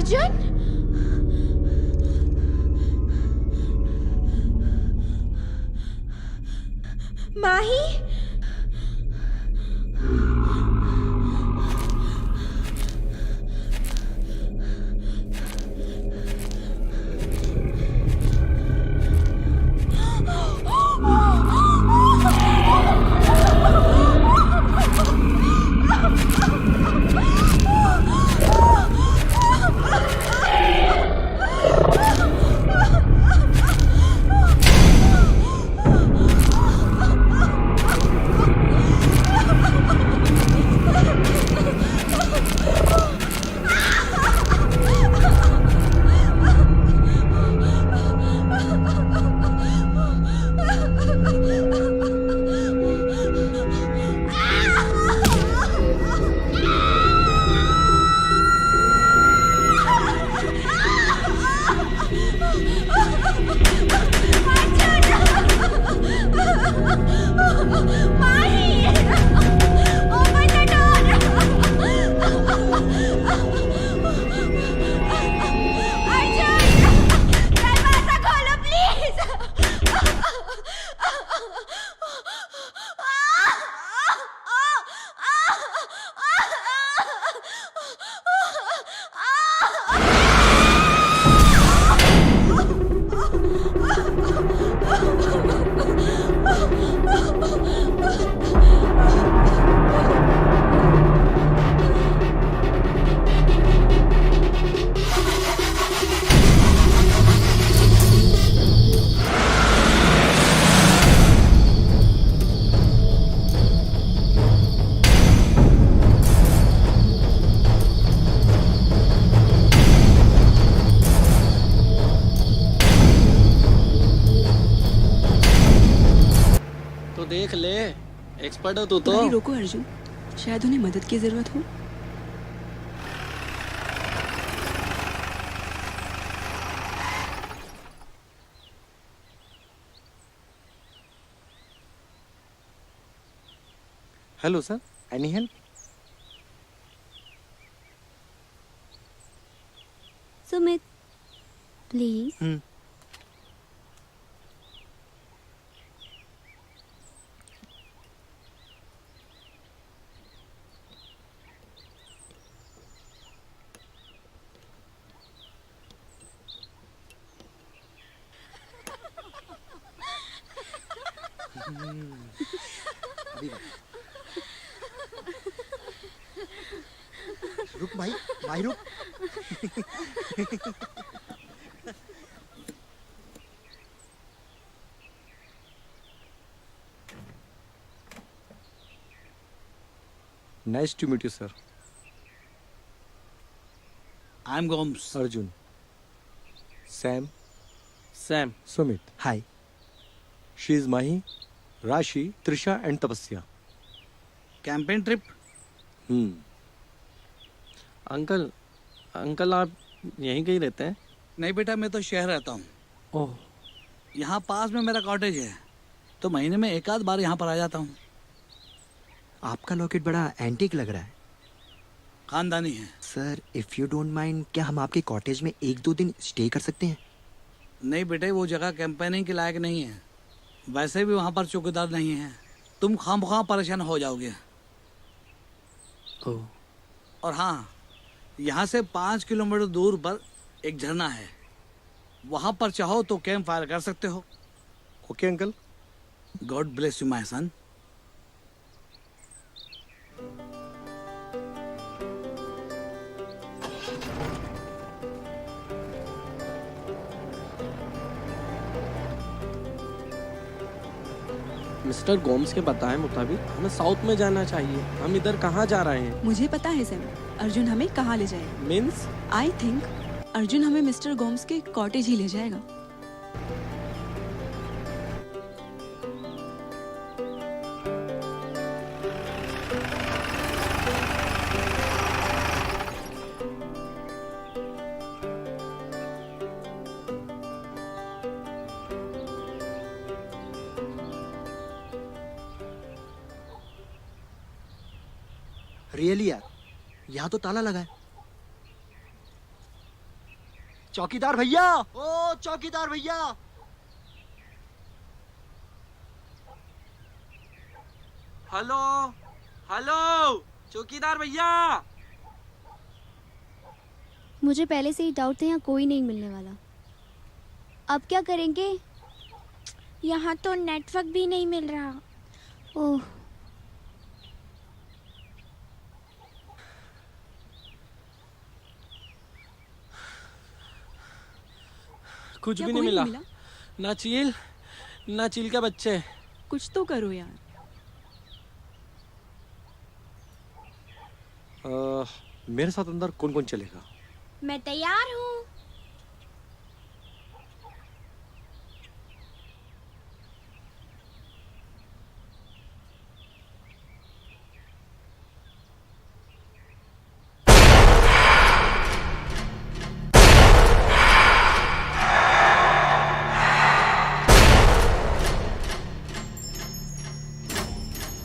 अर्जुन, माही, तो देख ले, एक्सपर्ट हो तू तो। भाई रोको अर्जुन, शायद उन्हें मदद की जरूरत हो। Hello sir, any help? Sumit, please. रुक भाई, भाई रुक। Nice to meet you, sir. I'm Gomes. Arjun. Sam. Sam, Sumit. Hi. She is Mahi, Rashi, Trisha and Tapasya. Campaign trip? Uncle uncle आप यहीं कहीं रहते हैं? नहीं बेटा, मैं तो शहर रहता हूँ। ओह, यहाँ पास में मेरा कॉटेज है, तो महीने में एक आध बार यहाँ पर आ जाता हूँ। आपका लॉकेट बड़ा एंटीक लग रहा है खानदानी है। Sir. If you don't mind, क्या हम आपके कॉटेज में 1-2 दिन स्टे कर सकते हैं? नहीं बेटे, वो जगह कैंपेनिंग के लायक नहीं है। वैसे भी वहाँ पर चौकीदार नहीं है, तुम खामखा परेशान हो जाओगे। ओह, और हाँ, यहाँ से 5 किलोमीटर दूर पर एक झरना है, वहाँ पर चाहो तो कैंप फायर कर सकते हो। Okay uncle. God bless you my son. Mister Gomes के बताए मुताबिक हमें साउथ में जाना चाहिए। हम इधर कहाँ जा रहे हैं? मुझे पता है सैम, अर्जुन हमें कहाँ ले जाएगा। मीन्स? आई थिंक अर्जुन हमें मिस्टर गोम्स के कॉटेज ही ले जाएगा। रियली यार, यहाँ तो ताला लगा है। चौकीदार भैया, ओ चौकीदार भैया। हेलो हेलो चौकीदार भैया। मुझे पहले से ही डाउट था यहाँ कोई नहीं मिलने वाला। अब क्या करेंगे? यहाँ तो नेटवर्क भी नहीं मिल रहा। ओह, कुछ क्या भी कोई नहीं नहीं मिला। मिला? ना चील के बच्चे। कुछ तो करो यार। मेरे साथ अंदर कौन कौन चलेगा? मैं तैयार हूँ।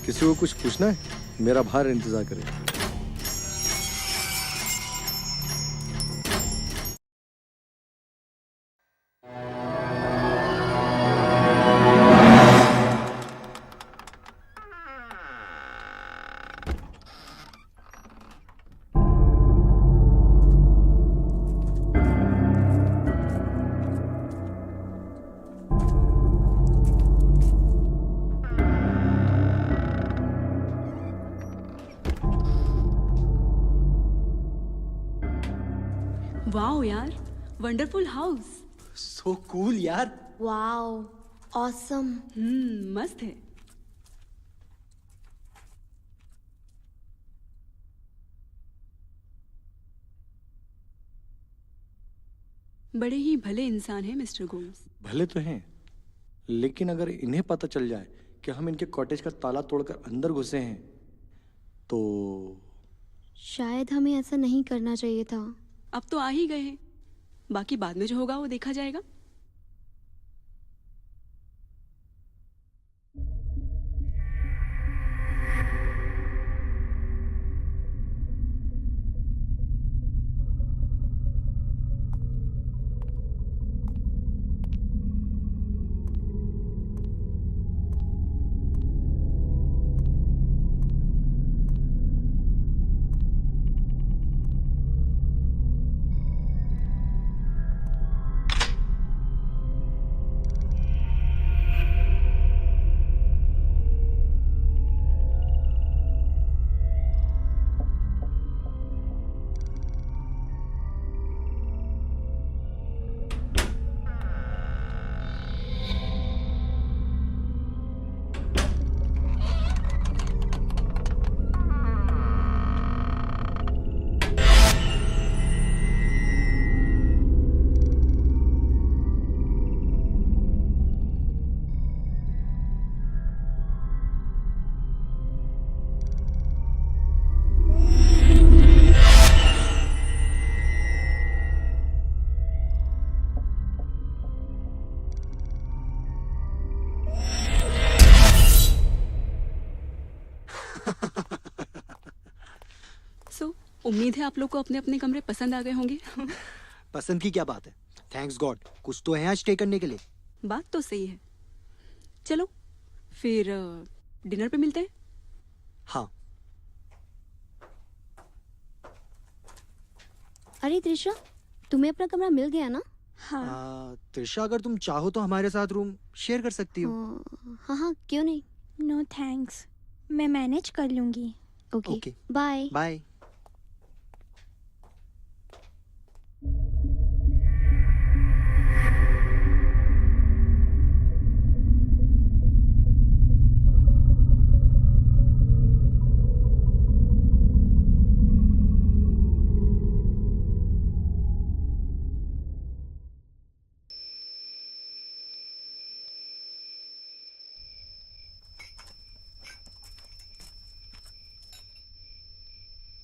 किसी को कुछ पूछना है? मेरा बाहर इंतजार करे। वाओ यार, वंडरफुल हाउस। सो कूल यार। Wow, awesome. मस्त है। बड़े ही भले इंसान हैं मिस्टर गोम्स। भले तो हैं, लेकिन अगर इन्हें पता चल जाए कि हम इनके कॉटेज का ताला तोड़कर अंदर घुसे हैं तो शायद हमें ऐसा नहीं करना चाहिए था। अब तो आ ही गए हैं, बाकी बाद में जो होगा वो देखा जाएगा। उम्मीद है आप लोग को अपने अपने कमरे पसंद आ गए होंगे। पसंद की क्या बात है, थैंक्स गॉड कुछ तो है यहाँ स्टे करने के लिए। बात तो सही है। चलो फिर डिनर पे मिलते हैं। हाँ। अरे त्रिशा, तुम्हें अपना कमरा मिल गया ना? हाँ। त्रिशा अगर तुम चाहो तो हमारे साथ रूम शेयर कर सकती हो। हाँ हाँ, क्यों नहीं। नो थैंक्स, मैं मैनेज कर लूंगी। Okay, bye bye.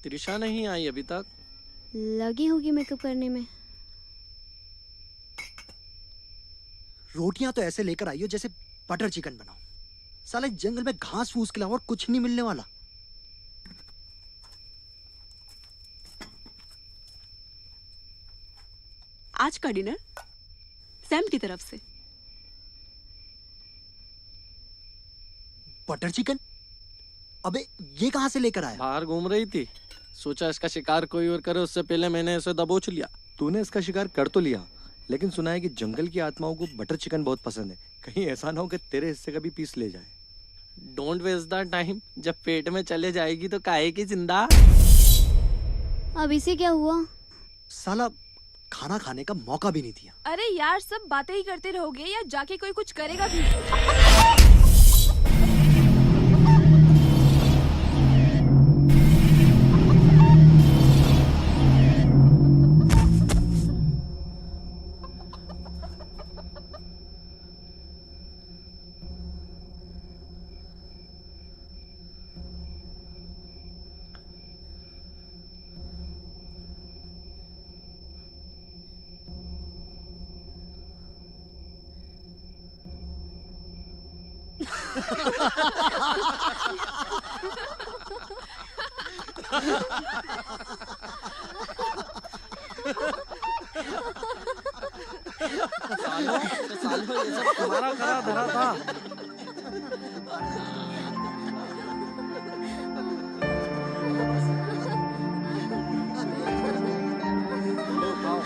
त्रिशा नहीं आई अभी तक। लगी होगी मेकअप करने में। रोटियां तो ऐसे लेकर आई हो जैसे बटर चिकन बनाओ। साले जंगल में घास फूस के अलावा और कुछ नहीं मिलने वाला। आज का डिनर सैम की तरफ से। Butter chicken? अबे ये कहाँ से लेकर आया? बाहर घूम रही थी, सोचा इसका शिकार कोई और करे, उससे पहले मैंने इसे दबोच लिया। तूने इसका शिकार कर तो लिया, लेकिन सुना है कि जंगल की आत्माओं को बटर चिकन बहुत पसंद है। कहीं ऐसा ना हो कि तेरे हिस्से का भी पीस ले जाए। डोंट वेस्ट द टाइम, जब पेट में चले जाएगी तो काहे की जिंदा। अब इसे क्या हुआ? साला खाना खाने का मौका भी नहीं दिया। अरे यार, सब बातें ही करते रहोगे या जाके कोई कुछ करेगा भी? सालों सालों ये सब तुम्हारा करा धरा था। लो, खाओ।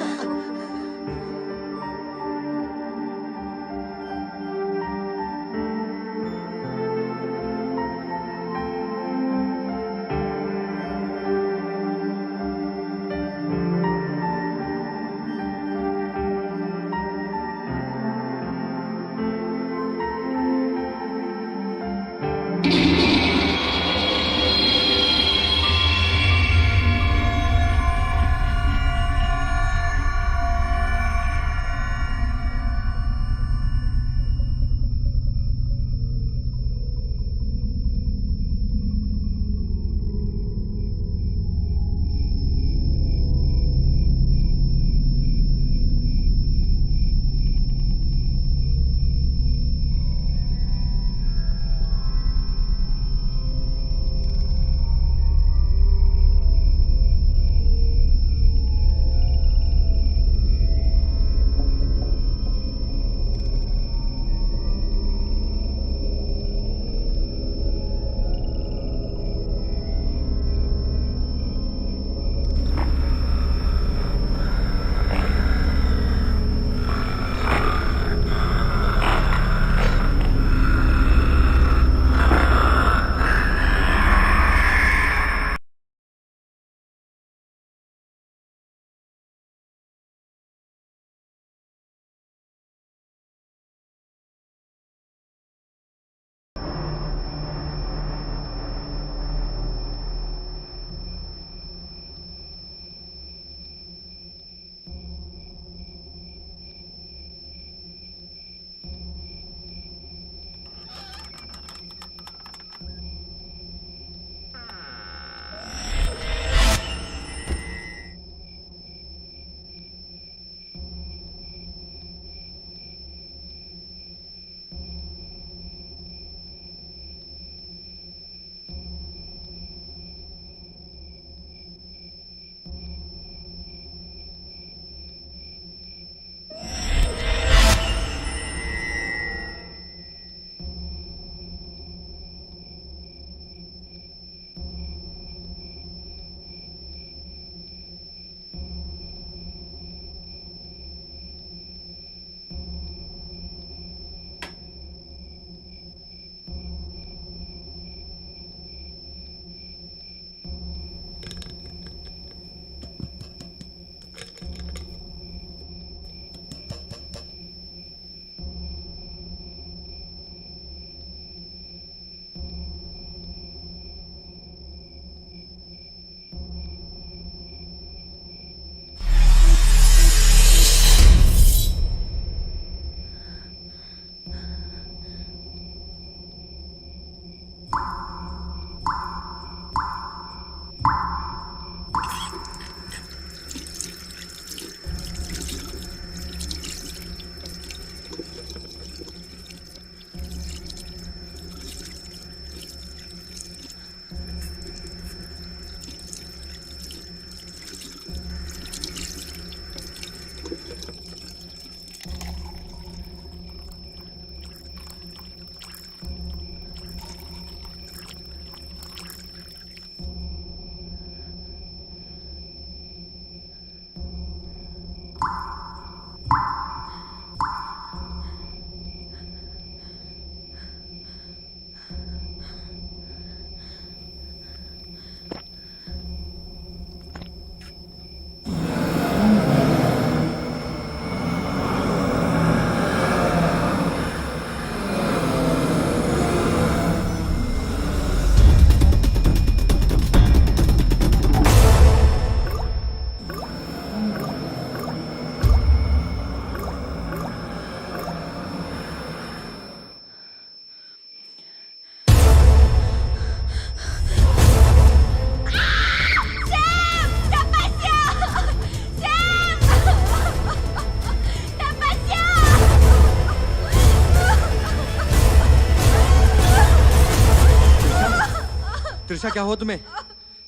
त्रिशा क्या हुआ तुम्हें?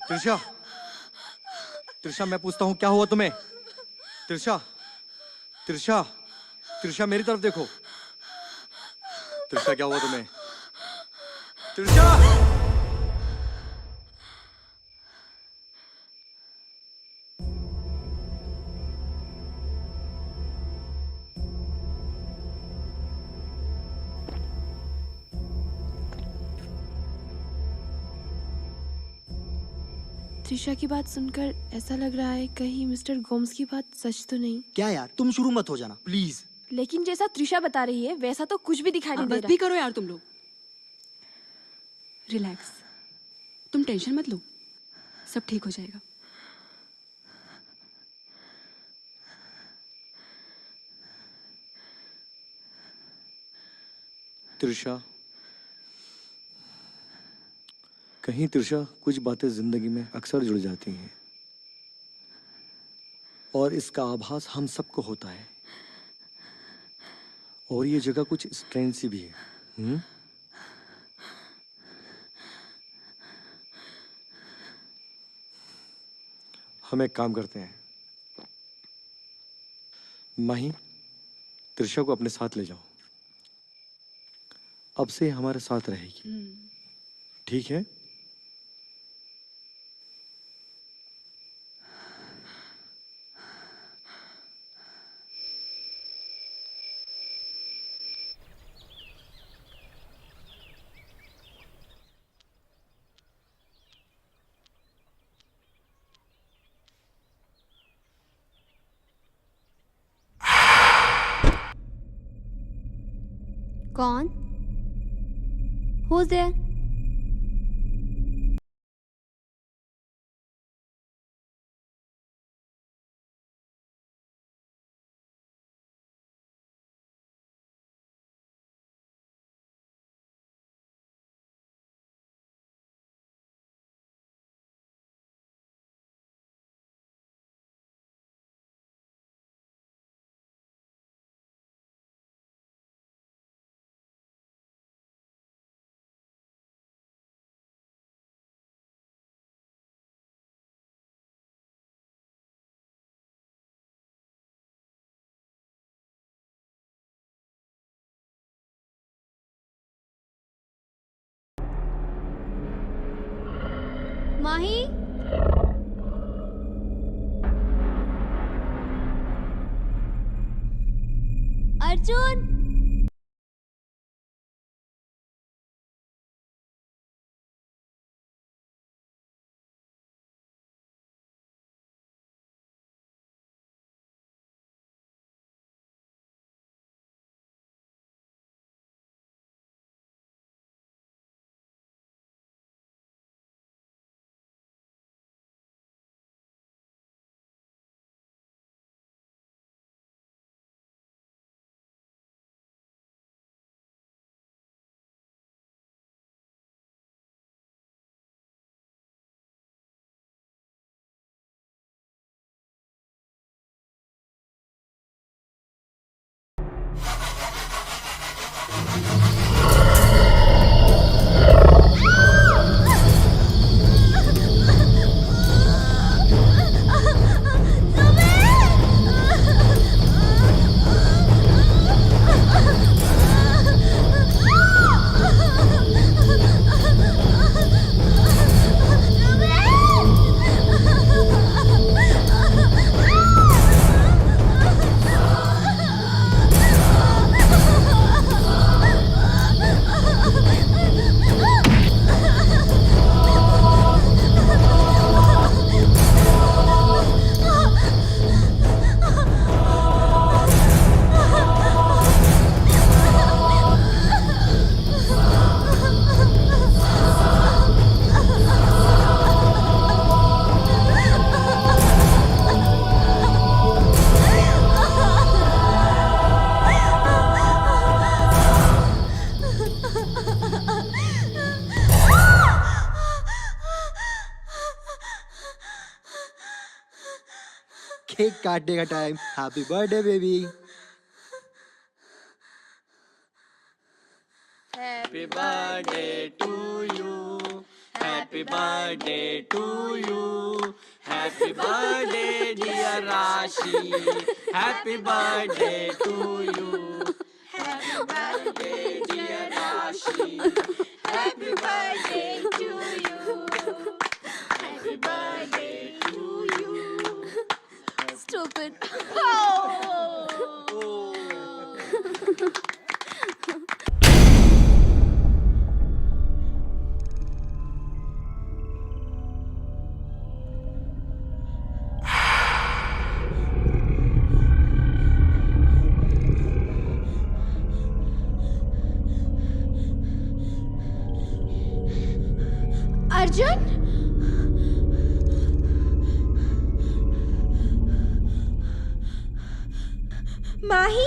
त्रिशा, त्रिशा मैं पूछता हूँ क्या हुआ तुम्हें? त्रिशा, त्रिशा, त्रिशा मेरी तरफ देखो। त्रिशा क्या हुआ तुम्हें? त्रिशा! त्रिशा की बात सुनकर ऐसा लग रहा है कहीं मिस्टर गोम्स की बात सच तो नहीं। क्या यार, तुम शुरू मत हो जाना प्लीज। लेकिन जैसा त्रिशा बता रही है वैसा तो कुछ भी दिखाई नहीं दे बस रहा। भी करो यार तुम लोग। रिलैक्स, तुम टेंशन मत लो, सब ठीक हो जाएगा। त्रिशा, कहीं त्रिशा कुछ बातें जिंदगी में अक्सर जुड़ जाती हैं और इसका आभास हम सबको होता है। और ये जगह कुछ स्ट्रेंज सी भी है। हम एक काम करते हैं, माही त्रिशा को अपने साथ ले जाओ। अब से हमारे साथ रहेगी, ठीक है? कौन? Who's there? Mahi? Arjun? Cake काटने का time. Happy birthday baby. Happy birthday to you. Happy Happy birthday to you. Happy birthday, dear Rashi. Happy birthday to you. Happy birthday, dear Rashi. Happy birthday to you. Happy birthday to you. Stupid. Arjun Mahi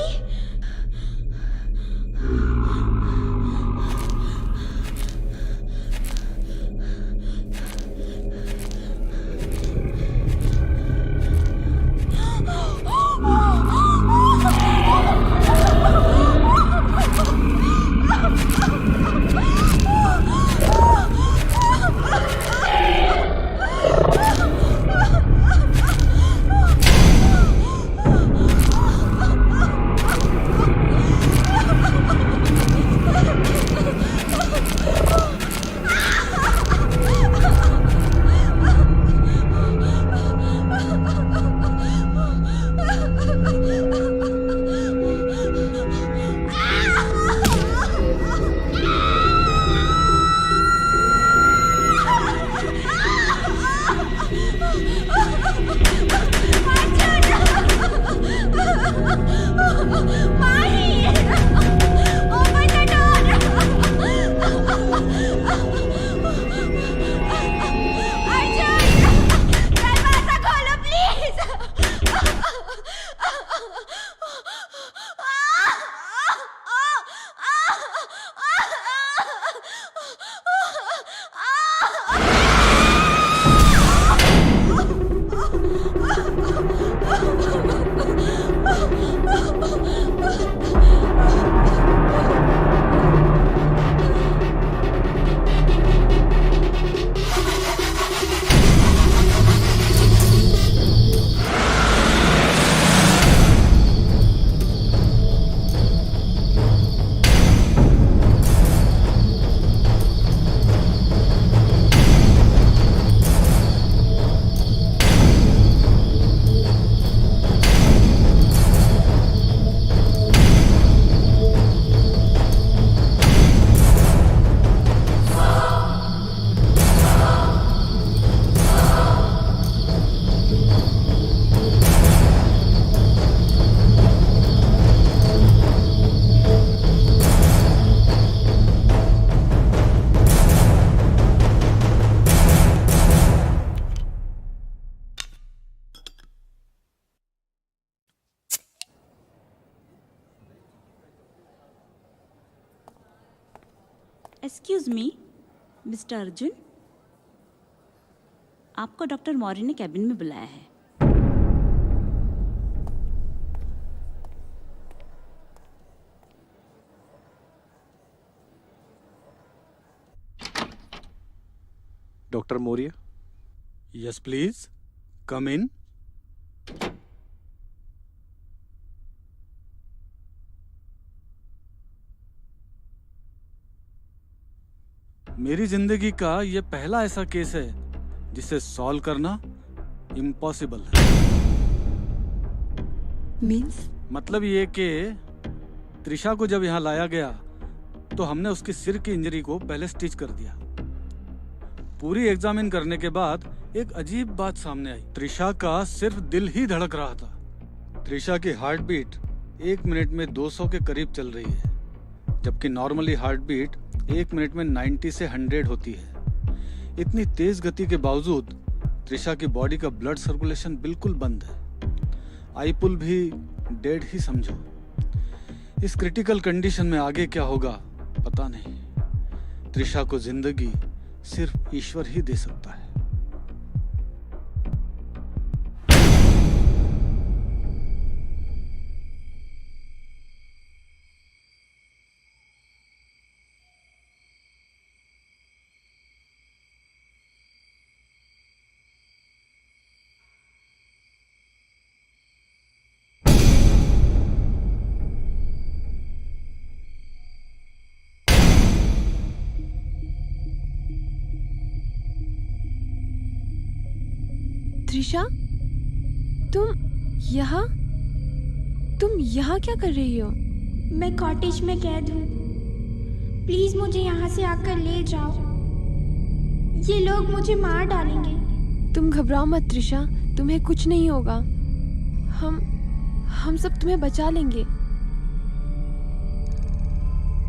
excuse me mister Arjun, आपको doctor Maurya ने cabin में बुलाया है। Doctor Maurya, yes please come in. मेरी जिंदगी का यह पहला ऐसा केस है जिसे सॉल्व करना इम्पॉसिबल है। मीन्स? मतलब ये कि त्रिशा को जब यहाँ लाया गया तो हमने उसकी सिर की इंजरी को पहले स्टिच कर दिया। पूरी एग्जामिन करने के बाद एक अजीब बात सामने आई। त्रिशा का सिर्फ दिल ही धड़क रहा था। त्रिशा की हार्ट बीट 1 मिनट में 200 के करीब चल रही है, जबकि नॉर्मली हार्ट बीट 1 मिनट में 90 से 100 होती है। इतनी तेज गति के बावजूद त्रिशा की बॉडी का ब्लड सर्कुलेशन बिल्कुल बंद है। आई पुल भी डेड ही समझो। इस क्रिटिकल कंडीशन में आगे क्या होगा पता नहीं। त्रिशा को जिंदगी सिर्फ ईश्वर ही दे सकता है। त्रिशा, तुम यहाँ क्या कर रही हो? मैं कॉटेज में कैद हूँ। प्लीज मुझे यहाँ से आकर ले जाओ। ये लोग मुझे मार डालेंगे। तुम घबराओ मत त्रिशा, तुम्हें कुछ नहीं होगा। हम सब तुम्हें बचा लेंगे।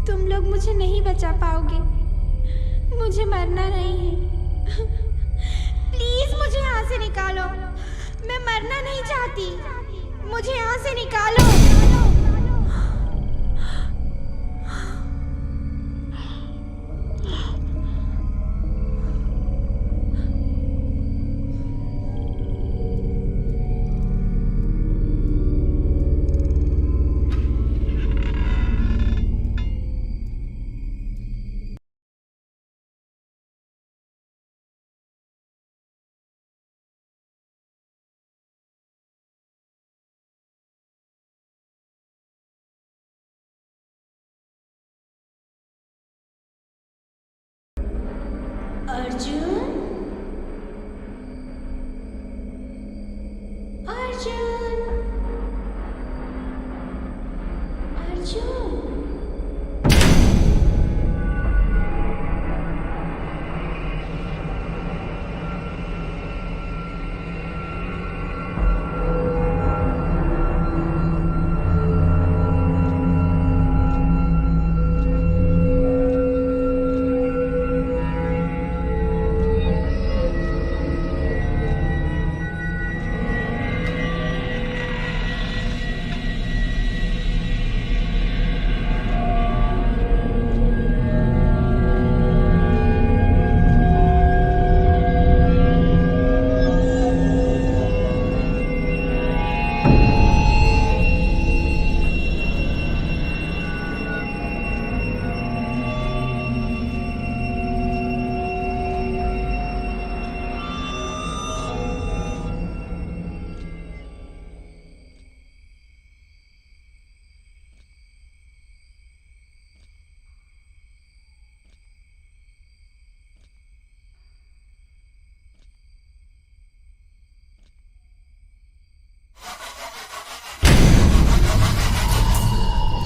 तुम लोग मुझे नहीं बचा पाओगे। मुझे मरना नहीं है। प्लीज मुझे यहाँ से निकालो। मैं मरना नहीं चाहती। मुझे यहाँ से निकालो। Arjun, Arjun, Arjun.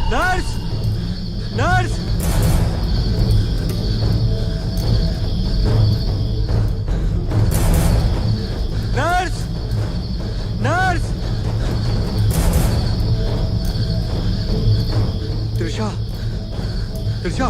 Nurse, nurse, nurse, nurse. Trisha, Trisha.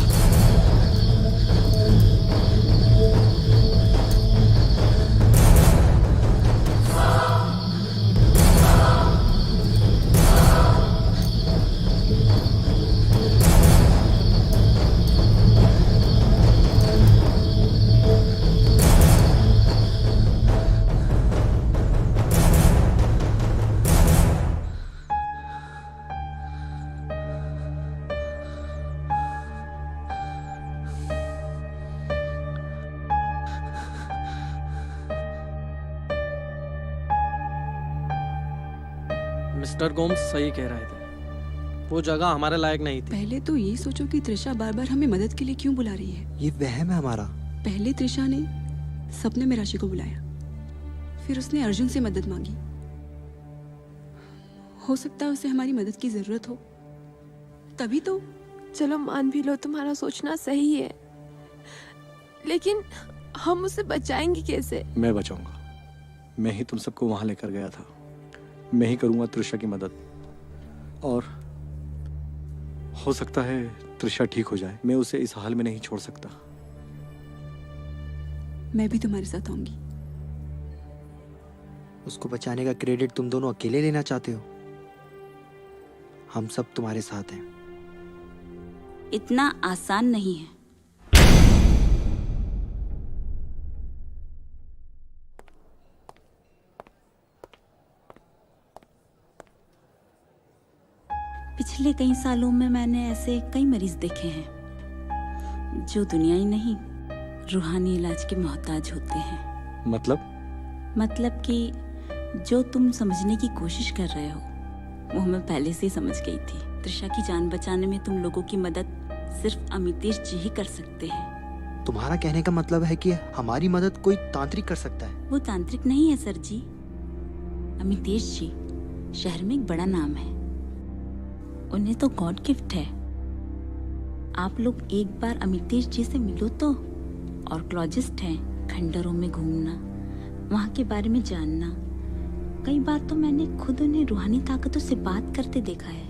Mister Gomes सही कह रहे थे। वो जगह हमारे लायक नहीं थी। पहले तो ये सोचो कि त्रिशा बार बार हमें मदद के लिए क्यों बुला रही है। ये वहम है हमारा। पहले त्रिशा ने सपने में राशि को बुलाया, फिर उसने अर्जुन से मदद मांगी। हो सकता है उसे हमारी मदद की जरूरत हो, तभी तो। चलो मान भी लो तुम्हारा सोचना सही है, लेकिन हम उसे बचाएंगे कैसे? मैं बचाऊंगा। मैं ही तुम सबको वहां लेकर गया था। मैं ही करूंगा त्रिशा की मदद, और हो सकता है त्रिशा ठीक हो जाए। मैं उसे इस हाल में नहीं छोड़ सकता। मैं भी तुम्हारे साथ आऊंगी। उसको बचाने का क्रेडिट तुम दोनों अकेले लेना चाहते हो? हम सब तुम्हारे साथ हैं। इतना आसान नहीं है। पिछले कई सालों में मैंने ऐसे कई मरीज देखे हैं जो दुनियाई नहीं, रूहानी इलाज के मोहताज होते हैं। मतलब कि जो तुम समझने की कोशिश कर रहे हो वो मैं पहले से ही समझ गई थी। त्रिशा की जान बचाने में तुम लोगों की मदद सिर्फ अमितेश जी ही कर सकते हैं। तुम्हारा कहने का मतलब है कि हमारी मदद कोई तांत्रिक कर सकता है? वो तांत्रिक नहीं है सर जी। अमितेश जी शहर में एक बड़ा नाम है, उन्हें तो गॉड गिफ्ट है। आप लोग एक बार अमितेश जी से मिलो तो। आर्कियोलॉजिस्ट हैं, खंडरों में घूमना, वहाँ के बारे में जानना। कई बार तो मैंने खुद उन्हें रूहानी ताकतों से बात करते देखा है।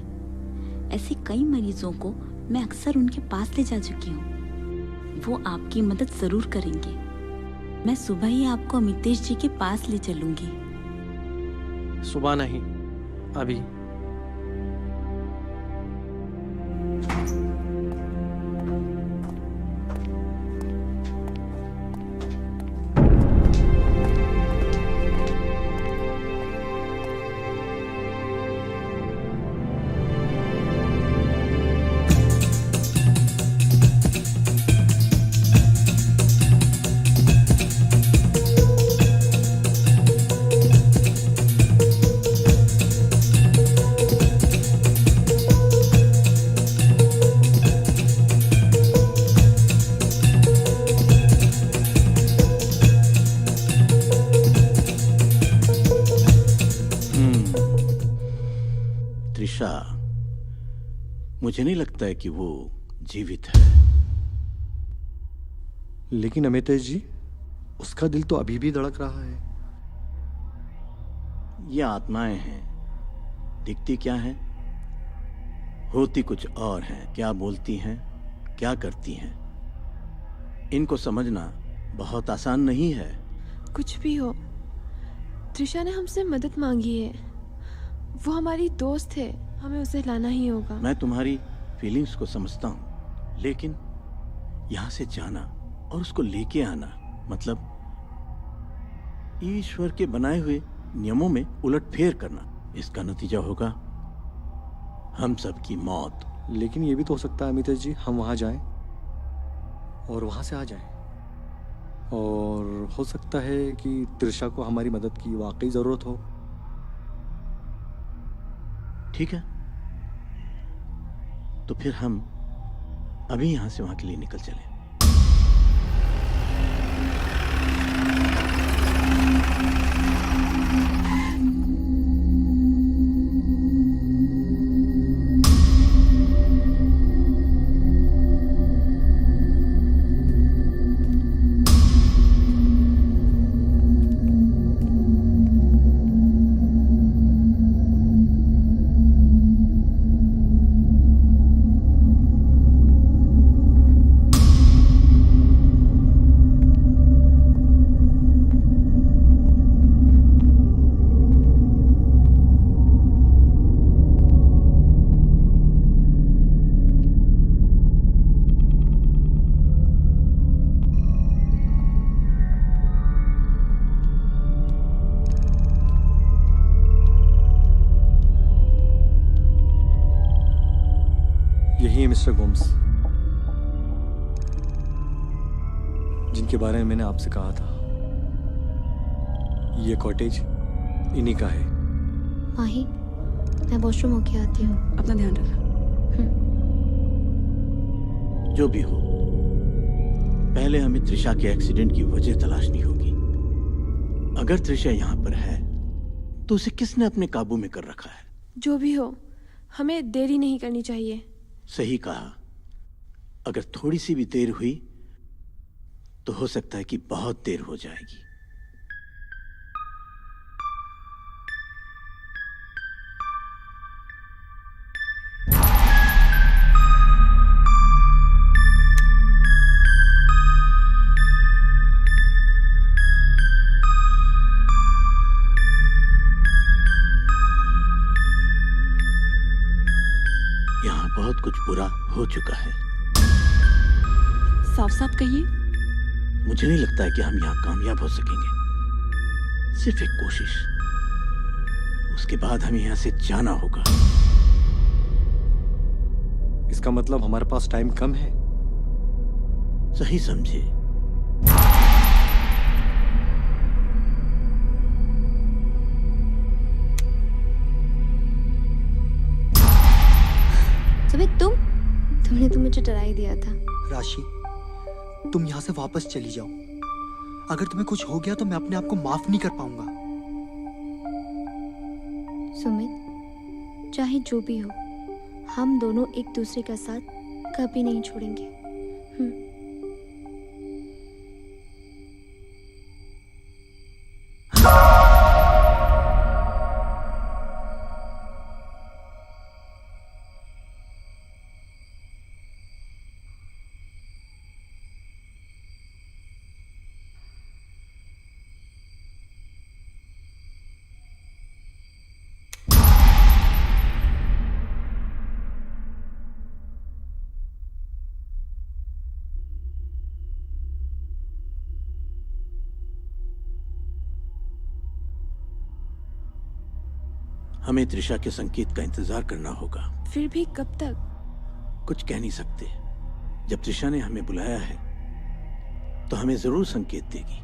ऐसे कई मरीजों को मैं अक्सर उनके पास ले जा चुकी हूँ। वो आपकी मदद जरूर करेंगे। मैं सुबह ही आपको अमितेश जी के पास ले चलूंगी। सुबह नहीं, अभी। त्रिशा, मुझे नहीं लगता है कि वो जीवित है। लेकिन अमितेश जी, उसका दिल तो अभी भी धड़क रहा है। ये आत्माएं हैं, दिखती क्या हैं, होती कुछ और हैं। क्या बोलती हैं, क्या करती हैं, इनको समझना बहुत आसान नहीं है। कुछ भी हो, त्रिशा ने हमसे मदद मांगी है। वो हमारी दोस्त है, हमें उसे लाना ही होगा। मैं तुम्हारी फीलिंग्स को समझता हूँ, लेकिन यहाँ से जाना और उसको लेके आना मतलब ईश्वर के बनाए हुए नियमों में उलटफेर करना। इसका नतीजा होगा हम सब की मौत। लेकिन ये भी तो हो सकता है अमितेश जी, हम वहाँ जाएं और वहाँ से आ जाएं। और हो सकता है कि त्रिशा को हमारी मदद की वाकई ज़रूरत हो। ठीक है, तो फिर हम अभी यहां से वहां के लिए निकल चले। यही है मिस्टर गोम्स, जिनके बारे में मैंने आपसे कहा था। ये कॉटेज इन्हीं का है। माही, मैं वॉशरूम होके आती हूँ। अपना ध्यान रखना। जो भी हो, पहले हमें त्रिशा के एक्सीडेंट की वजह तलाशनी होगी। अगर त्रिशा यहाँ पर है तो उसे किसने अपने काबू में कर रखा है? जो भी हो, हमें देरी नहीं करनी चाहिए। सही कहा। अगर थोड़ी सी भी देर हुई तो हो सकता है कि बहुत देर हो जाएगी। यहाँ बहुत कुछ बुरा हो चुका है। साफ साफ कहिए। मुझे नहीं लगता है कि हम यहाँ कामयाब हो सकेंगे। सिर्फ एक कोशिश, उसके बाद हमें यहाँ से जाना होगा। इसका मतलब हमारे पास टाइम कम है। सही समझे। सुबह तुमने तो मुझे डरा ही दिया था। राशि, तुम यहाँ से वापस चली जाओ। अगर तुम्हें कुछ हो गया तो मैं अपने आप को माफ नहीं कर पाऊंगा। सुमित, चाहे जो भी हो, हम दोनों एक दूसरे का साथ कभी नहीं छोड़ेंगे। हमें त्रिशा के संकेत का इंतजार करना होगा। फिर भी कब तक? कुछ कह नहीं सकते। जब त्रिशा ने हमें बुलाया है तो हमें जरूर संकेत देगी।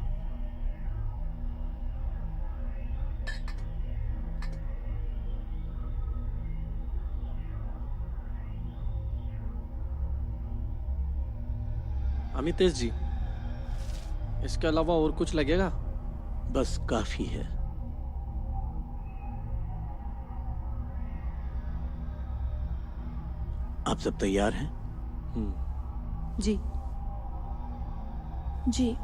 अमितेश जी, इसके अलावा और कुछ लगेगा? बस काफी है। आप सब तैयार हैं? जी। जी।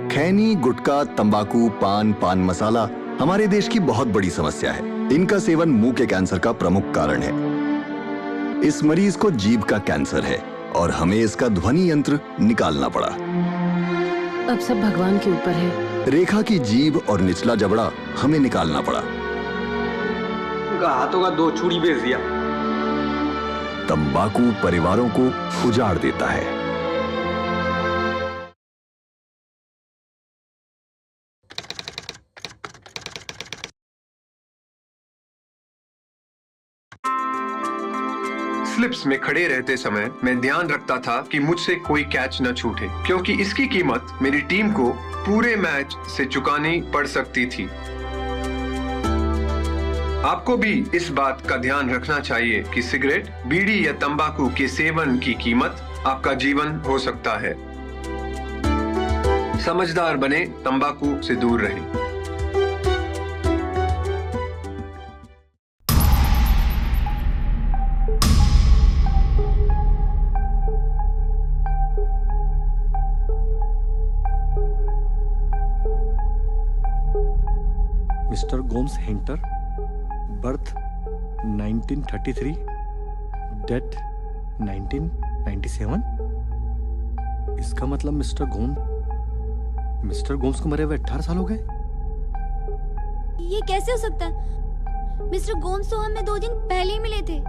खैनी, गुटखा, तंबाकू, पान मसाला हमारे देश की बहुत बड़ी समस्या है। इनका सेवन मुंह के कैंसर का प्रमुख कारण है। इस मरीज को जीभ का कैंसर है और हमें इसका ध्वनि यंत्र निकालना पड़ा। अब सब भगवान के ऊपर है। रेखा की जीभ और निचला जबड़ा हमें निकालना पड़ा। उनका हाथों का 2 चूड़ी बेच दिया। तंबाकू परिवारों को उजाड़ देता है। स्लिप्स में खड़े रहते समय मैं ध्यान रखता था कि मुझसे कोई कैच न छूटे, क्योंकि इसकी कीमत मेरी टीम को पूरे मैच से चुकानी पड़ सकती थी। आपको भी इस बात का ध्यान रखना चाहिए कि सिगरेट, बीड़ी या तंबाकू के सेवन की कीमत आपका जीवन हो सकता है। समझदार बने, तंबाकू से दूर रहें। Mister Gomes hinter, birth 1933, death 1997। इसका मतलब मिस्टर गोम्स को मरे हुए 18 साल हो गए। ये कैसे हो सकता है? मिस्टर गोम्स तो हमें 2 दिन पहले ही मिले थे।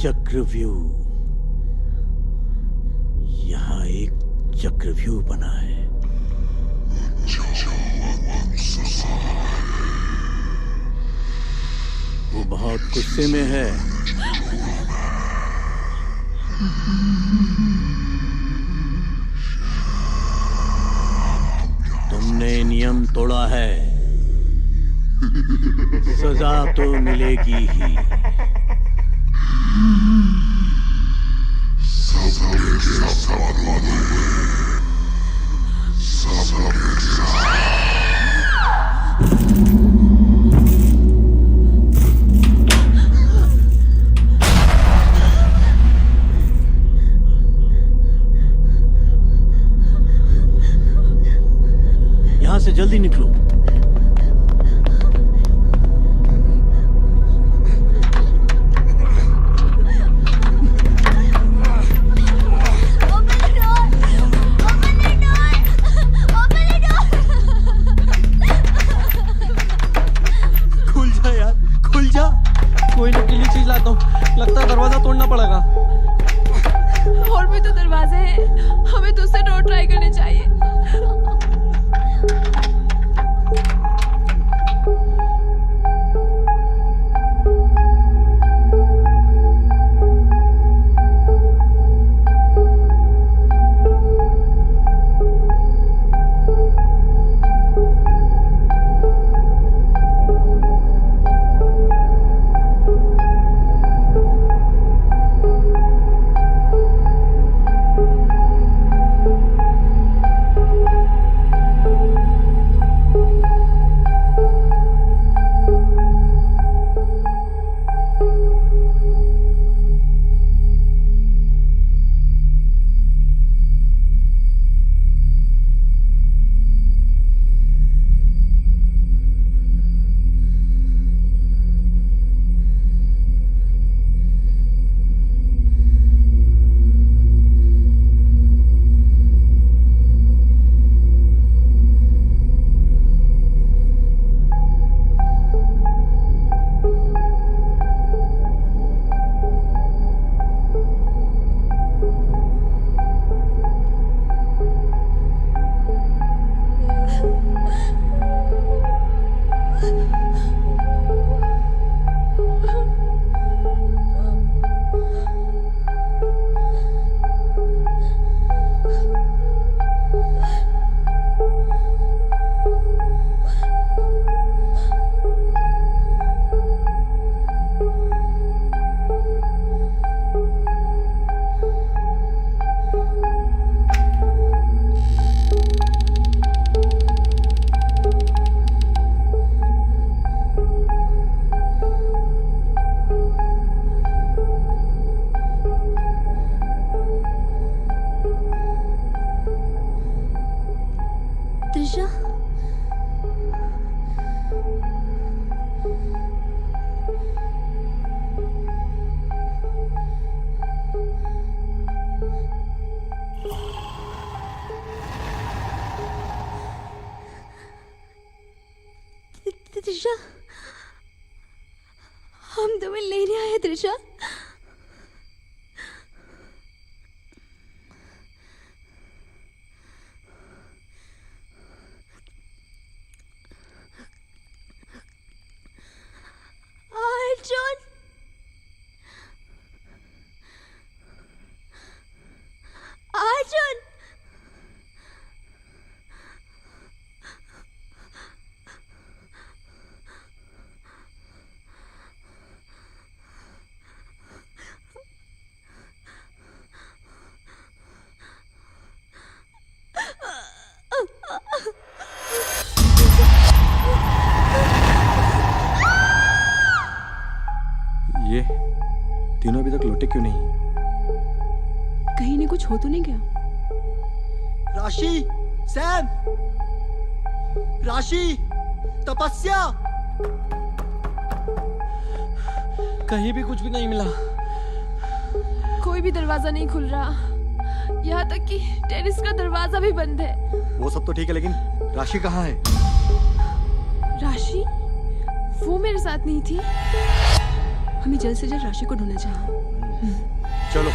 चक्रव्यूह। यहाँ एक चक्रव्यूह बना है। वो बहुत गुस्से में है। तुमने नियम तोड़ा है, सजा तो मिलेगी ही। यहां से जल्दी निकलो। खुल जा यार, खुल जा। कोई नुकीली चीज लाता हूँ, लगता है दरवाजा तोड़ना पड़ेगा। और भी तो दरवाजे हैं, हमें दूसरे डोर ट्राई करने चाहिए। त्रिशा, त्रिशा, हम तुम्हें लेने आए त्रिशा। अर्जुन, अर्जुन, ये तीनों अभी तक लौटे क्यों नहीं? कहीं इन्हें कुछ हो तो नहीं गया? राशि, सैम, राशि, तपस्या। कहीं भी कुछ भी नहीं मिला। कोई भी दरवाजा नहीं खुल रहा, यहाँ तक कि टेरेस का दरवाजा भी बंद है। वो सब तो ठीक है, लेकिन राशि कहाँ है? राशि? वो मेरे साथ नहीं थी। हमें जल्द से जल्द राशि को ढूंढना चाहिए। चलो।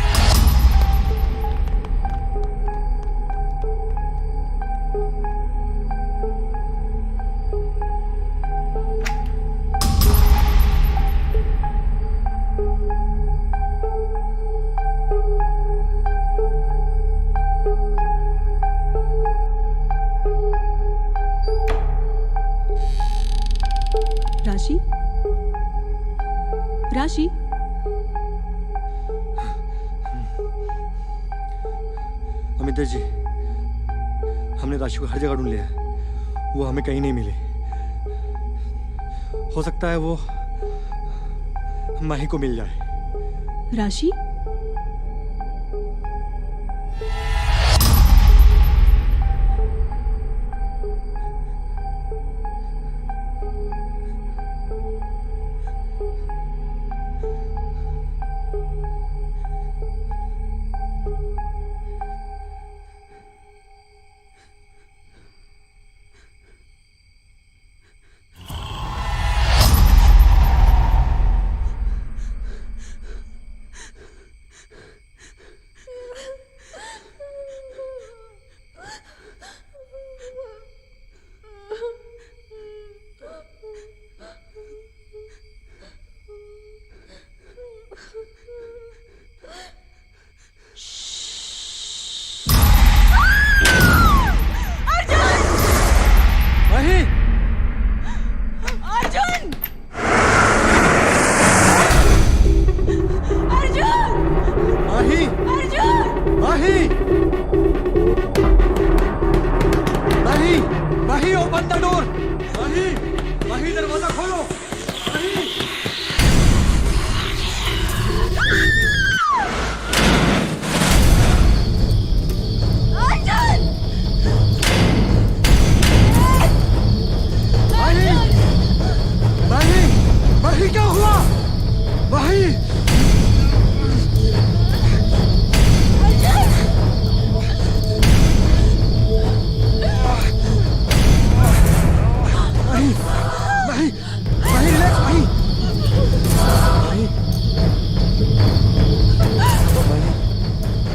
राशि, राशि, अमिता जी, हमने राशि को हर जगह ढूंढ लिया है, वो हमें कहीं नहीं मिली। हो सकता है वो माही को मिल जाए। राशि,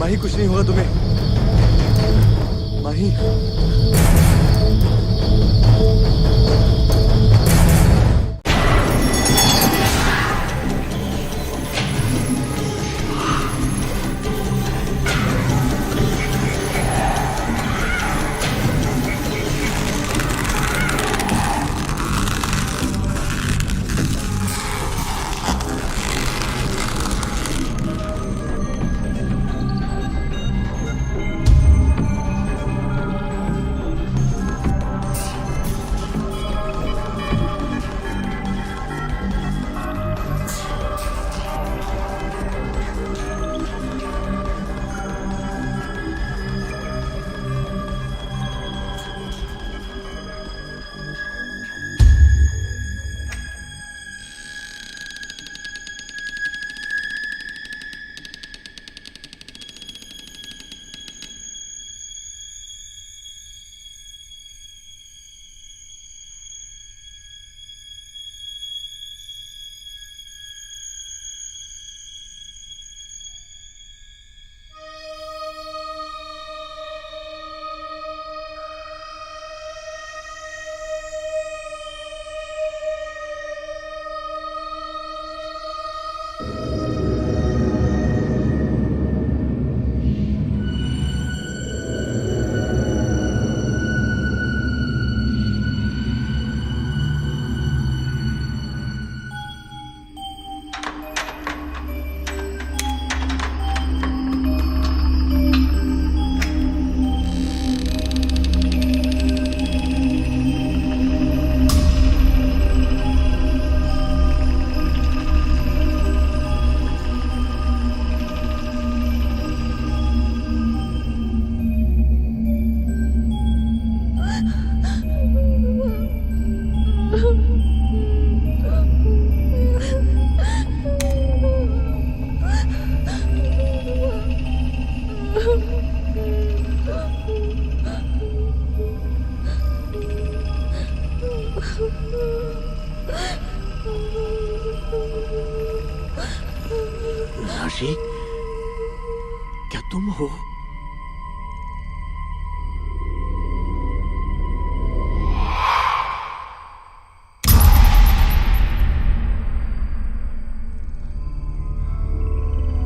माही कुछ नहीं होगा तुम्हें। माही राशि, क्या तुम हो?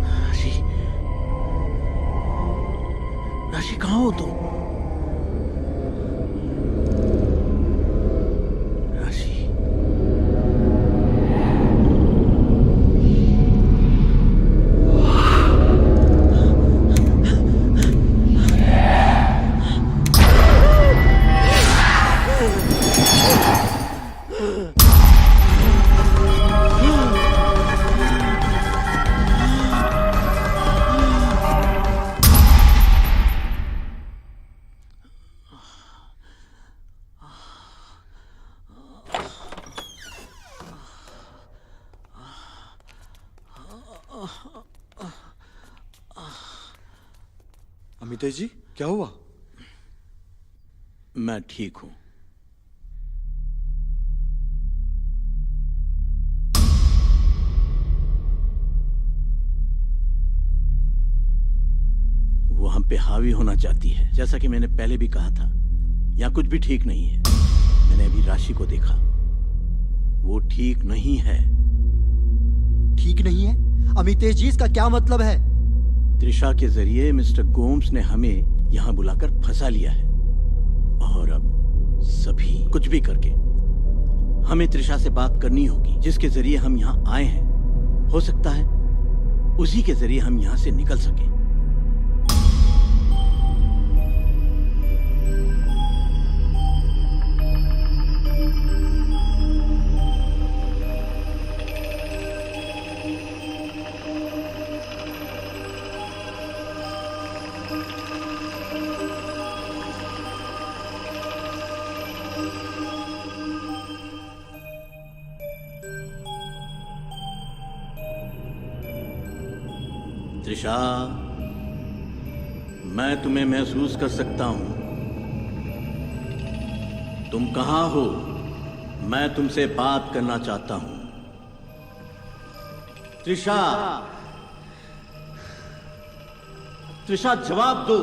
राशि, राशि कहाँ हो तुम? अमितेश जी, क्या हुआ? मैं ठीक हूं। वो हम पे हावी होना चाहती है। जैसा कि मैंने पहले भी कहा था, यहाँ कुछ भी ठीक नहीं है। मैंने अभी राशि को देखा, वो ठीक नहीं है। ठीक नहीं है? अमितेश जी, इसका क्या मतलब है? त्रिशा के जरिए मिस्टर गोम्स ने हमें यहाँ बुलाकर फंसा लिया है, और अब सभी कुछ भी करके हमें त्रिशा से बात करनी होगी, जिसके जरिए हम यहाँ आए हैं। हो सकता है उसी के जरिए हम यहाँ से निकल सकें। त्रिशा, मैं तुम्हें महसूस कर सकता हूं। तुम कहां हो? मैं तुमसे बात करना चाहता हूं। त्रिशा, त्रिशा, जवाब दो।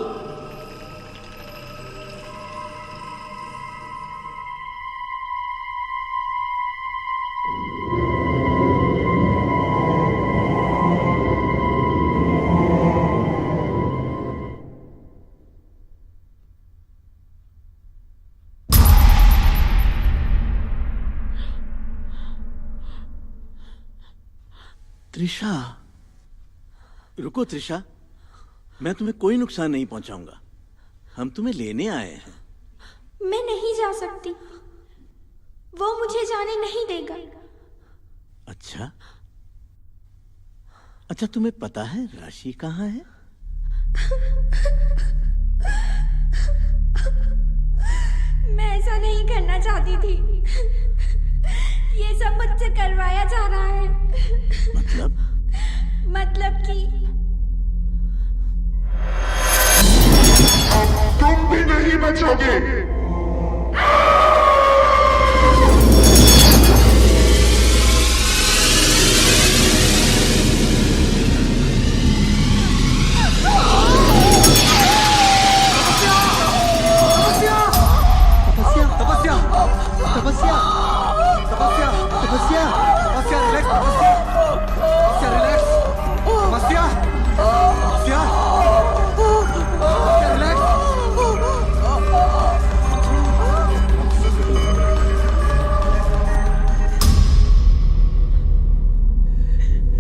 त्रिशा, रुको त्रिशा, मैं तुम्हें कोई नुकसान नहीं पहुंचाऊंगा। हम तुम्हें लेने आए हैं। मैं नहीं जा सकती, वो मुझे जाने नहीं देगा। अच्छा, अच्छा, तुम्हें पता है राशि कहाँ है? मैं ऐसा नहीं करना चाहती थी, ये सब मुझसे करवाया जा रहा है। मतलब कि तुम भी नहीं बचोगे।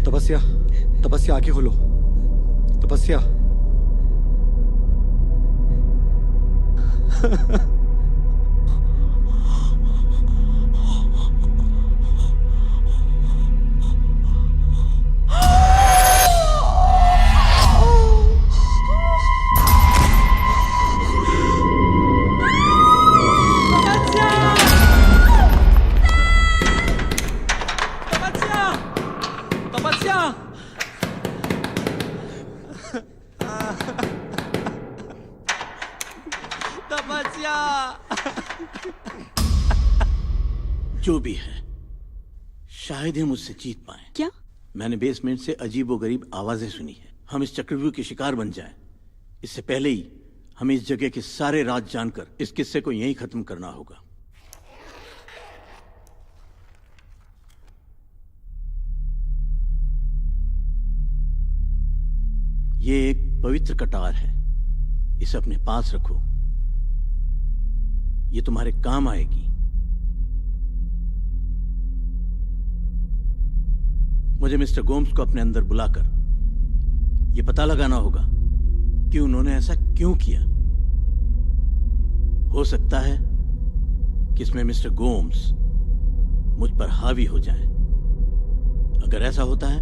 तपस्या, तपस्या, आंखें खोलो। तपस्या। जो भी है, शायद ही मुझसे जीत पाए। क्या? मैंने बेसमेंट से अजीबोगरीब आवाजें सुनी है। हम इस चक्रव्यूह के शिकार बन जाएं, इससे पहले ही हमें इस जगह के सारे राज जानकर इस किस्से को यहीं खत्म करना होगा। ये एक पवित्र कटार है, इसे अपने पास रखो, ये तुम्हारे काम आएगी। मुझे मिस्टर गोम्स को अपने अंदर बुलाकर ये पता लगाना होगा कि उन्होंने ऐसा क्यों किया। हो सकता है कि इसमें मिस्टर गोम्स मुझ पर हावी हो जाएं। अगर ऐसा होता है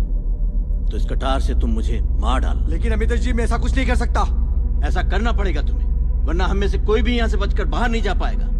तो इस कटार से तुम मुझे मार डालो। लेकिन अमितेश जी, मैं ऐसा कुछ नहीं कर सकता। ऐसा करना पड़ेगा तुम्हें, वरना हम में से कोई भी यहां से बचकर बाहर नहीं जा पाएगा।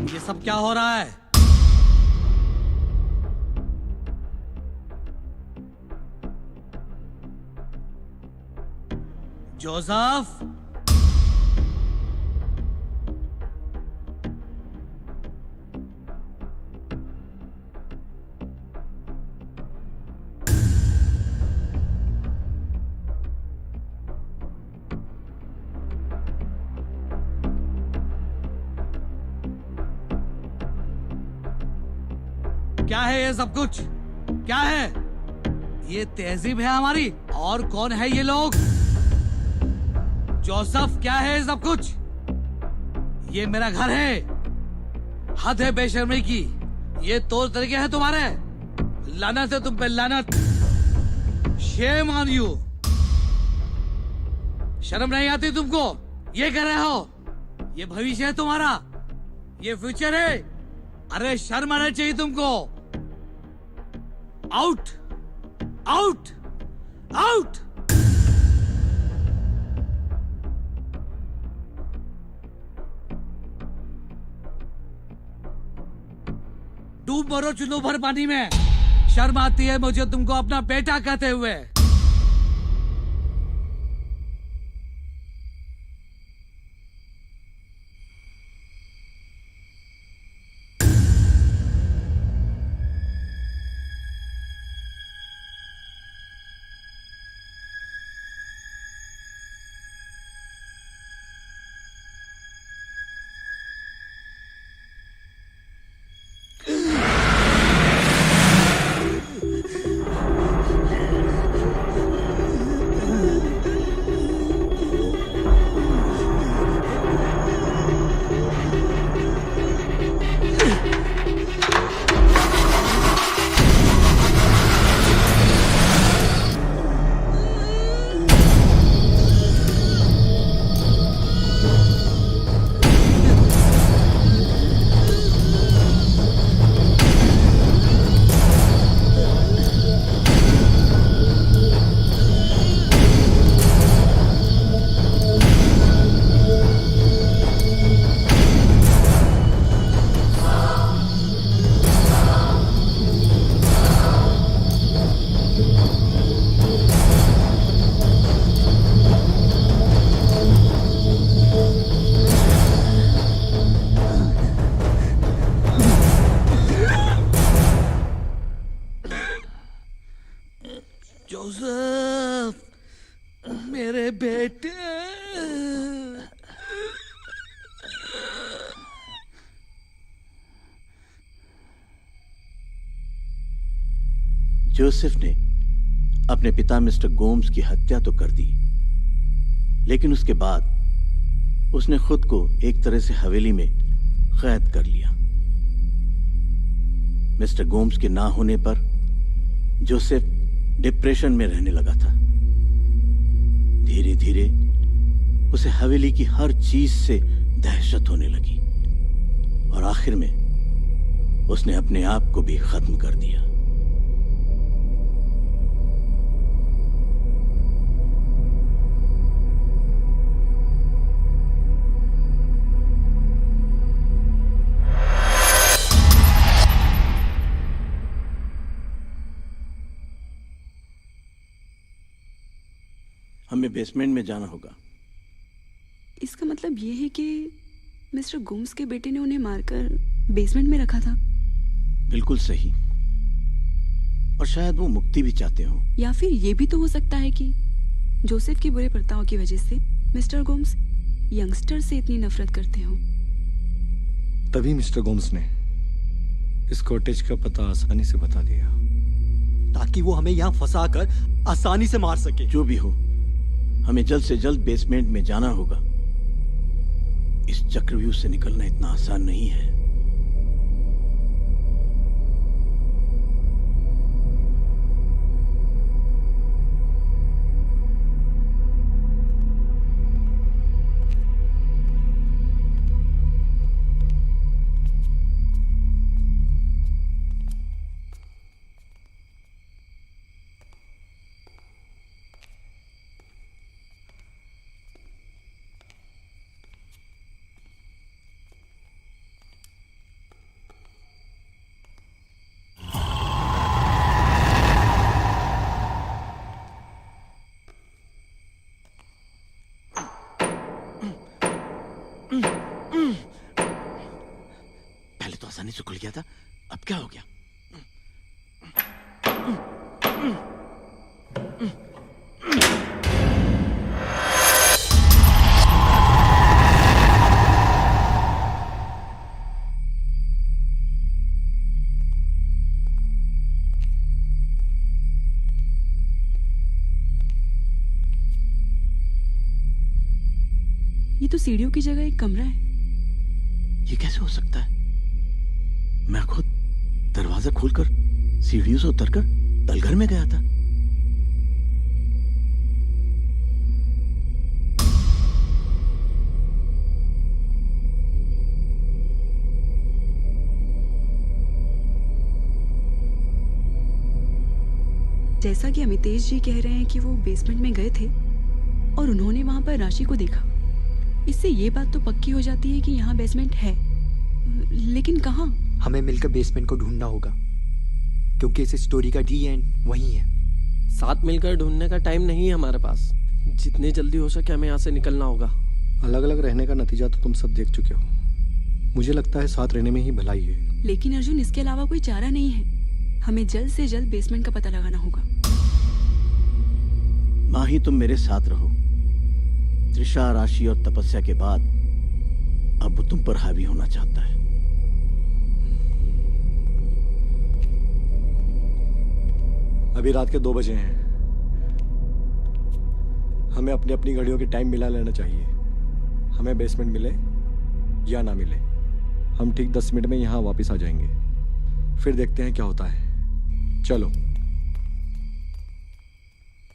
ये सब क्या हो रहा है? जोसेफ, क्या है ये सब कुछ? क्या है ये? तहजीब है हमारी? और कौन है ये लोग? जोसेफ, क्या है ये सब कुछ? ये मेरा घर है। हद है बेशर्मी की। ये तौर तरीके हैं तुम्हारे। लानत है तुम पे, लानत। Shame on you. शर्म नहीं आती तुमको? ये कर रहे हो? ये भविष्य है तुम्हारा, ये फ्यूचर है। अरे शर्म आना चाहिए तुमको। Out, out, out. डूब मरो चुल्लू भर पानी में। शर्म आती है मुझे तुमको अपना बेटा कहते हुए। जोसेफ ने अपने पिता मिस्टर गोम्स की हत्या तो कर दी, लेकिन उसके बाद उसने खुद को एक तरह से हवेली में कैद कर लिया। मिस्टर गोम्स के ना होने पर जोसेफ डिप्रेशन में रहने लगा था। धीरे धीरे उसे हवेली की हर चीज से दहशत होने लगी और आखिर में उसने अपने आप को भी खत्म कर दिया। हमें बेसमेंट में जाना होगा। इसका मतलब ये है कि मिस्टर गोम्स के बेटे ने उन्हें मारकर बेसमेंट में रखा था। बिल्कुल सही। और शायद वो मुक्ति भी चाहते हो। या फिर ये भी तो हो सकता है कि जोसेफ के बुरे बर्ताव की वजह से मिस्टर गोम्स यंगस्टर से इतनी नफरत करते हो। तभी मिस्टर गोम्स ने इस कॉटेज का पता आसानी से बता दिया, ताकि वो हमें यहाँ फंसाकर आसानी से मार सके। जो भी हो, हमें जल्द से जल्द बेसमेंट में जाना होगा। इस चक्रव्यूह से निकलना इतना आसान नहीं है। पहले तो आसानी से खुल गया था, अब क्या हो गया? ये तो सीढ़ियों की जगह एक कमरा है। ये कैसे हो सकता है? मैं खुद दरवाजा खोलकर सीढ़ियों से उतरकर तलघर में गया था। जैसा कि अमितेश जी कह रहे हैं कि वो बेसमेंट में गए थे और उन्होंने वहां पर राशि को देखा, इससे ये बात तो पक्की हो जाती है कि यहाँ बेसमेंट है, लेकिन कहाँ? हमें मिलकर बेसमेंट को ढूंढना होगा, क्योंकि इस स्टोरी का डी एंड वही है। साथ मिलकर ढूंढने का टाइम नहीं है हमारे पास। जितनी जल्दी हो सके हमें यहाँ से निकलना होगा। अलग अलग रहने का नतीजा तो तुम सब देख चुके हो। मुझे लगता है साथ रहने में ही भलाई है। लेकिन अर्जुन, इसके अलावा कोई चारा नहीं है। हमें जल्द से जल्द बेसमेंट का पता लगाना होगा। माही, तुम मेरे साथ रहो। त्रिशा, राशि और तपस्या के बाद अब वो तुम पर हावी होना चाहता है। अभी रात के 2 बजे हैं। हमें अपनी अपनी घड़ियों की टाइम मिला लेना चाहिए। हमें बेसमेंट मिले या ना मिले, हम ठीक 10 मिनट में यहाँ वापस आ जाएंगे। फिर देखते हैं क्या होता है। चलो।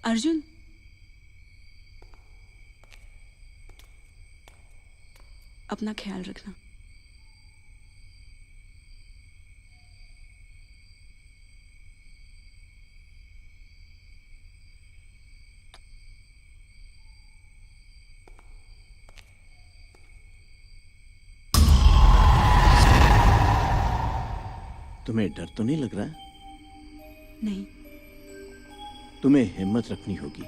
अर्जुन, अपना ख्याल रखना। तुम्हें डर तो नहीं लग रहा है? नहीं। तुम्हें हिम्मत रखनी होगी।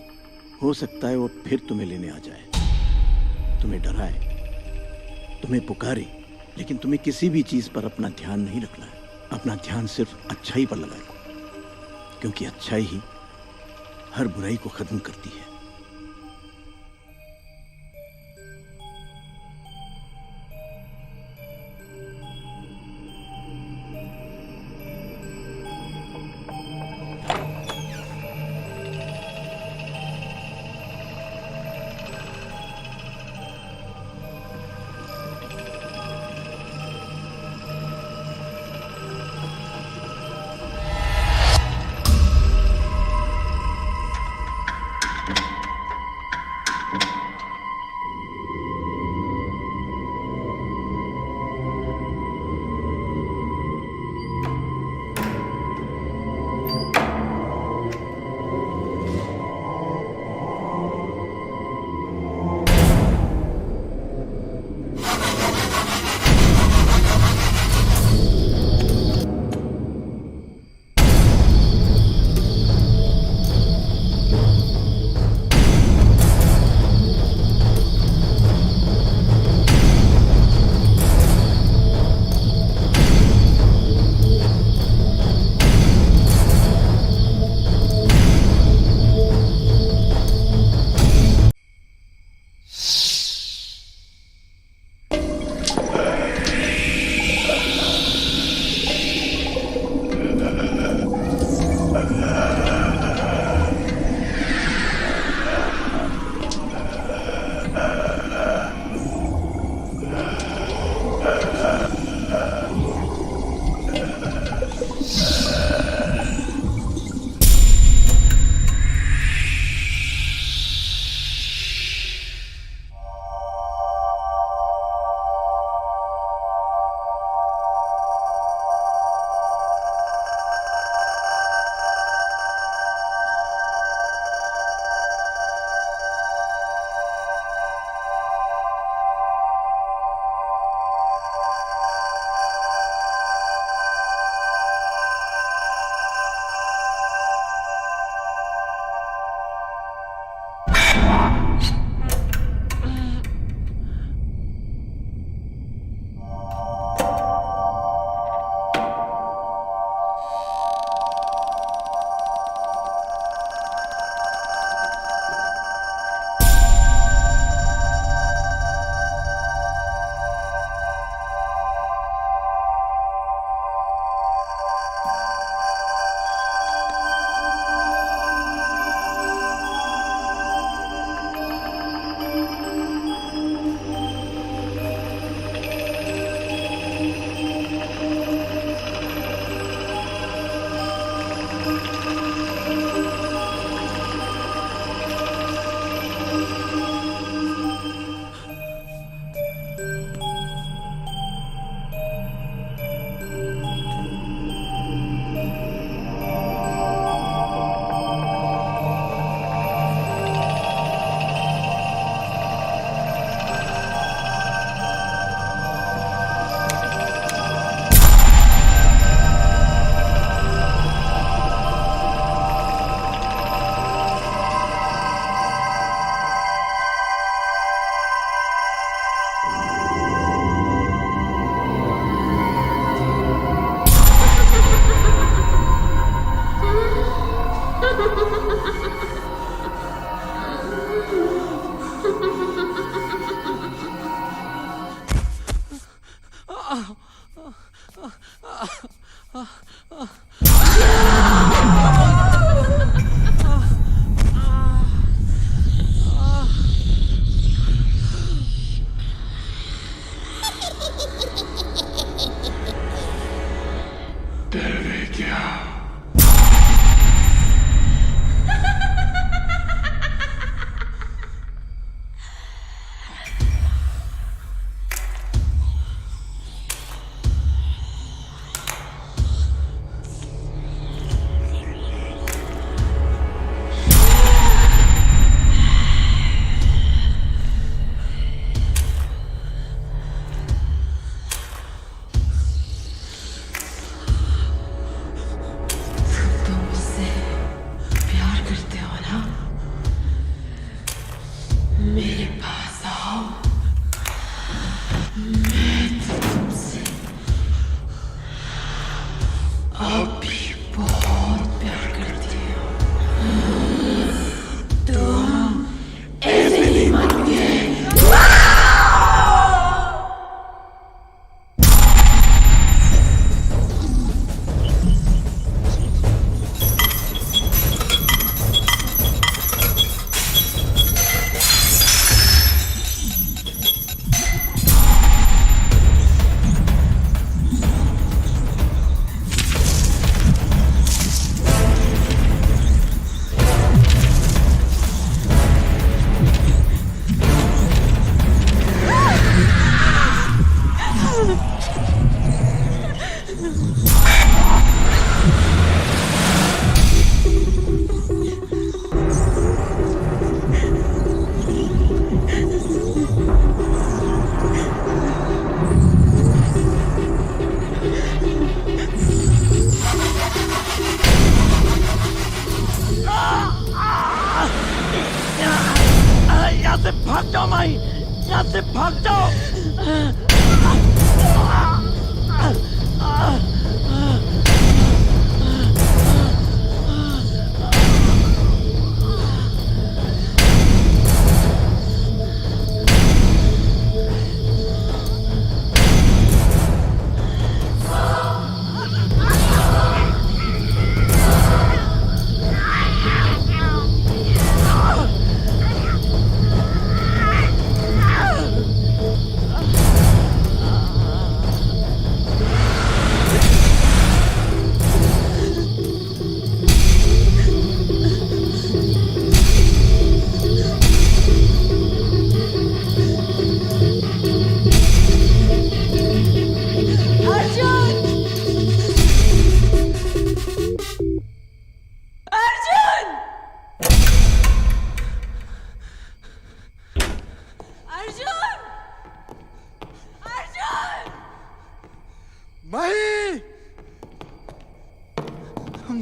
हो सकता है वो फिर तुम्हें लेने आ जाए, तुम्हें डराए, तुम्हें पुकारे, लेकिन तुम्हें किसी भी चीज पर अपना ध्यान नहीं रखना है। अपना ध्यान सिर्फ अच्छाई पर लगाए, क्योंकि अच्छाई ही हर बुराई को खत्म करती है।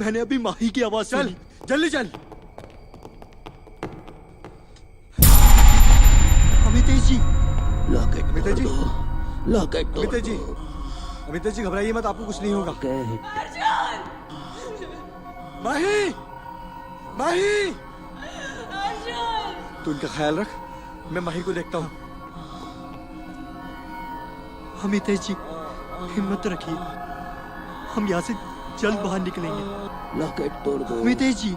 मैंने अभी माही की आवाज सुनी। जल्दी चल। अमितेश जी, अमितेश जी, अमितेश जी, अमितेश जी घबराइए मत, आपको कुछ नहीं होगा। माही, माही, तू इनका ख्याल रख, मैं माही को देखता हूँ। अमितेश जी, हिम्मत रखिए, हम यहाँ से जल्द बाहर निकलेंगे। लॉकेट तोड़ दो अमितेश जी।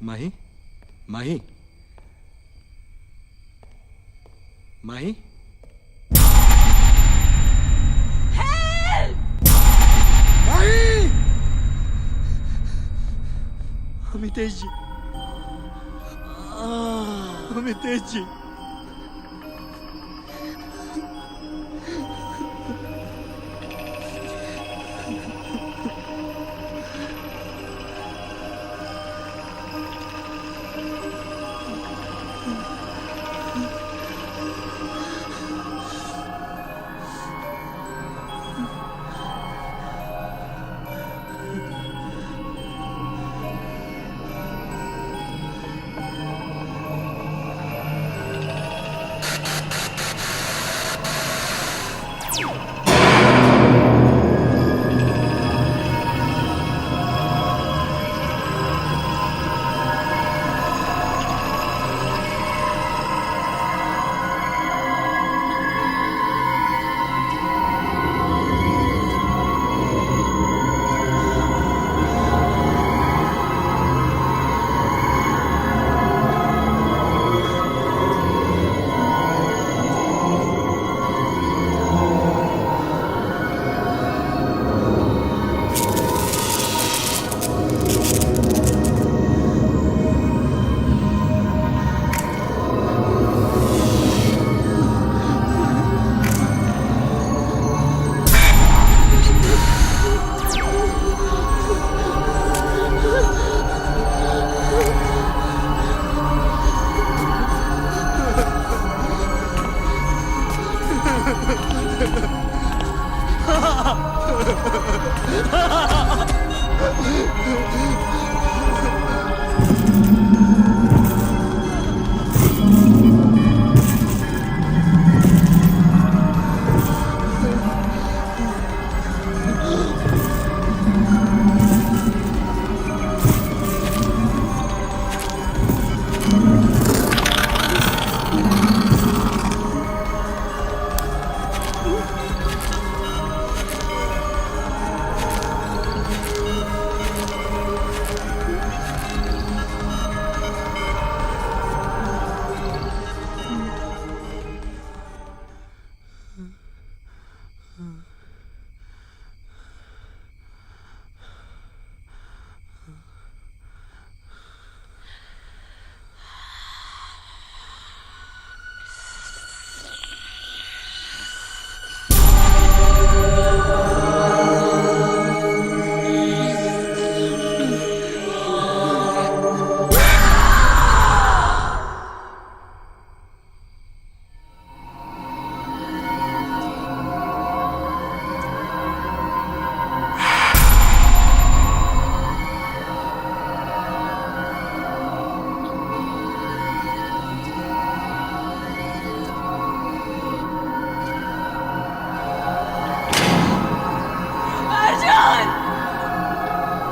माही, माही, माही, माही, अमितेश जी, अमितेश जी,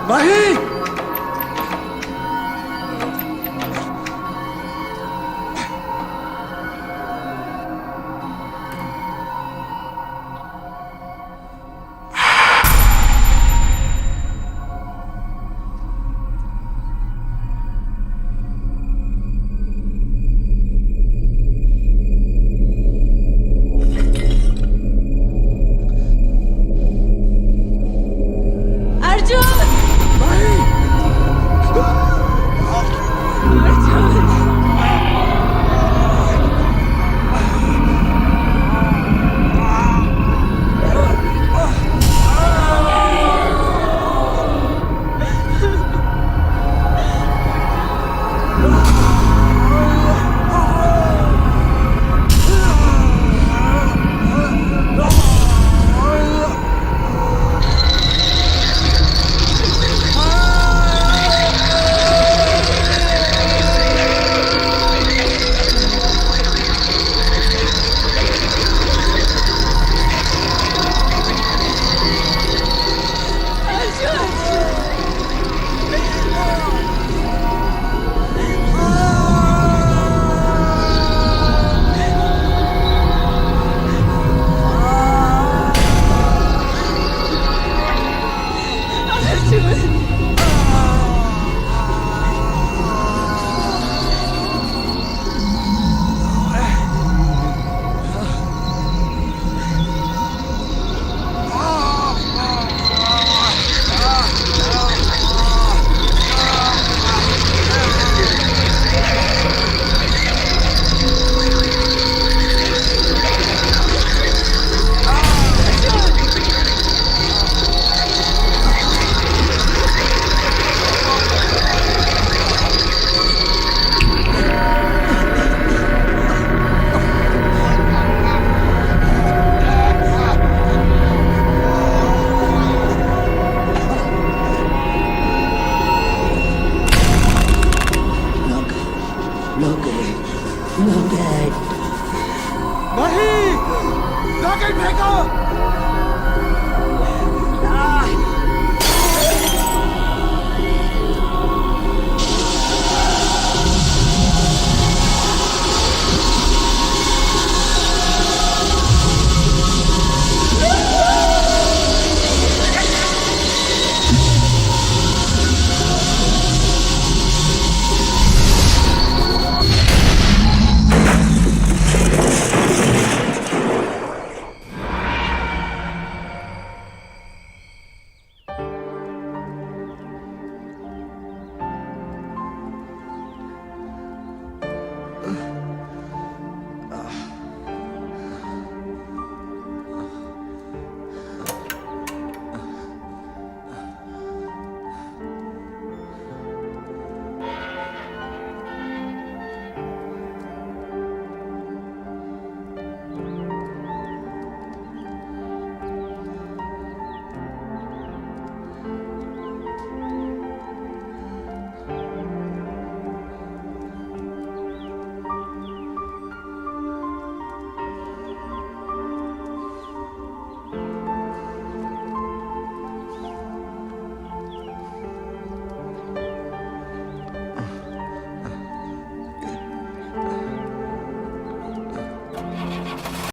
माही! माही! रॉकेट फेंको!